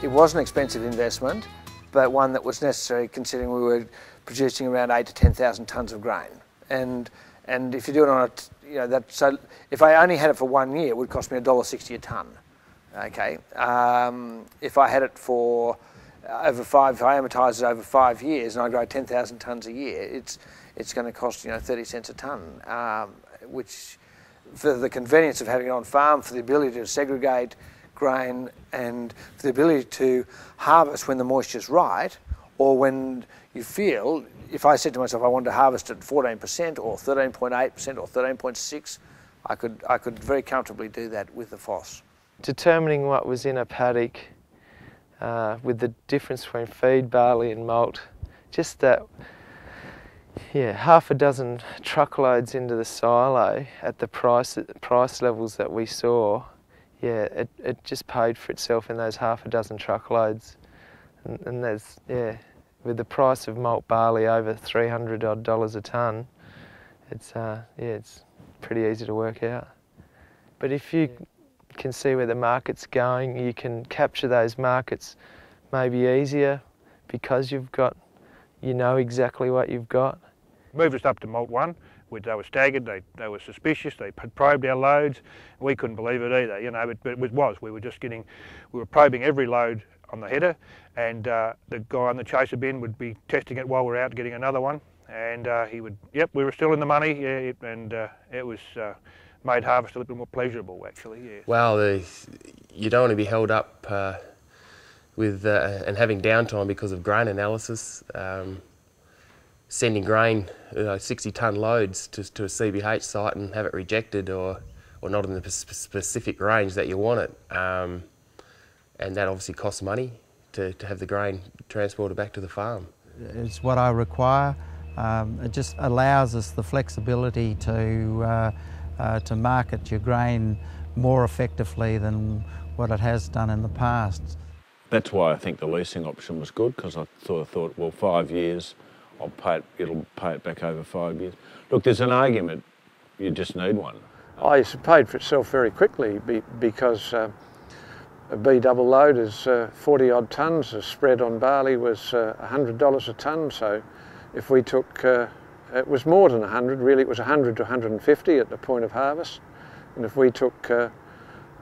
It was an expensive investment, but one that was necessary considering we were producing around 8,000 to 10,000 tonnes of grain. And if you do it on so if I only had it for 1 year, it would cost me $1.60 a tonne. Okay. If I had it for if I amortise it over 5 years and I grow 10,000 tonnes a year, it's going to cost 30 cents a tonne, which for the convenience of having it on farm, for the ability to segregate grain, and for the ability to harvest when the moisture's right, or when you feel. If I said to myself I wanted to harvest at 14% or 13.8% or 13.6%, I could very comfortably do that with the FOSS. Determining what was in a paddock with the difference between feed, barley and malt, just that, half a dozen truckloads into the silo at the price levels that we saw, it just paid for itself in those half a dozen truckloads. And there's, with the price of malt barley over $300 odd a tonne, it's pretty easy to work out. But if you can see where the market's going, you can capture those markets maybe easier because you know exactly what you've got. Moved us up to Malt 1, they were staggered, they were suspicious, they probed our loads. We couldn't believe it either, but it was. We were probing every load on the header, and the guy on the chaser bin would be testing it while we're out getting another one, and he would, we were still in the money, and it was made harvest a little bit more pleasurable actually, Well, you don't want to be held up with and having downtime because of grain analysis. Sending grain, 60-tonne loads to a CBH site and have it rejected or not in the specific range that you want it. And that obviously costs money to have the grain transported back to the farm. It's what I require. It just allows us the flexibility to market your grain more effectively than what it has done in the past. That's why I think the leasing option was good, because I thought, well, 5 years, it'll pay it back over 5 years. Look, there's an argument, you just need one. It's paid for itself very quickly because a B double load is 40 odd tonnes. The spread on barley was $100 a tonne. So if we took, it was more than 100. Really, it was 100 to 150 at the point of harvest. And if we took a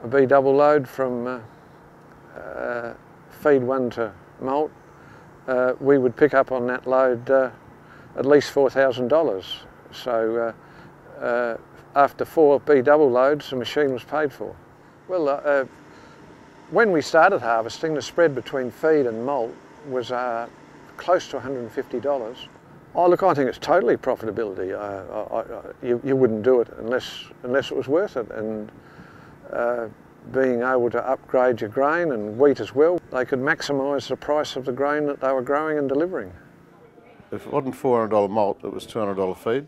B double load from feed 1 to malt, we would pick up on that load at least $4,000. So after 4 B double loads, the machine was paid for. Well, when we started harvesting, the spread between feed and malt was close to $150. Oh, look, I think it's totally profitability. You wouldn't do it unless it was worth it. And being able to upgrade your grain, and wheat as well, they could maximise the price of the grain that they were growing and delivering. If it wasn't $400 malt, it was $200 feed.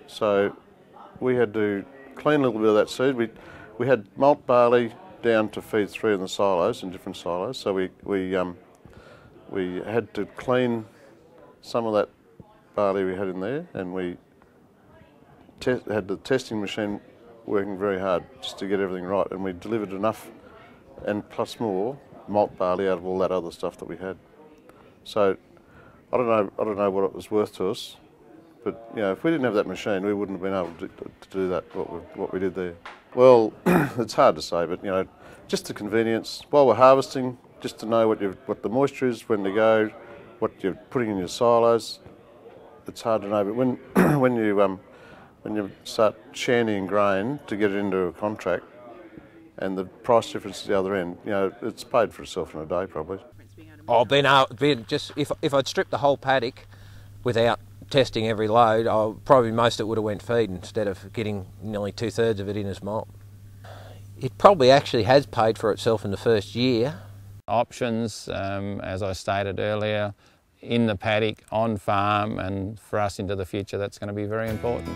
So we had to clean a little bit of that seed. We had malt barley down to feed 3 in the silos, in different silos. So we had to clean some of that barley we had in there, and we had the testing machine working very hard just to get everything right, and we delivered enough and plus more malt barley out of all that other stuff that we had. So I don't know what it was worth to us, but if we didn't have that machine, we wouldn't have been able to do that what we did there. Well, it's hard to say, but just the convenience while we're harvesting, just to know what the moisture is, when to go, what you're putting in your silos. It's hard to know, but when you start shandying grain to get it into a contract, and the price difference at the other end, it's paid for itself in a day probably. If I'd stripped the whole paddock without testing every load, probably most of it would have went feed instead of getting nearly 2/3 of it in as malt. It probably actually has paid for itself in the first year. Options, as I stated earlier, in the paddock, on farm, and for us into the future, that's going to be very important.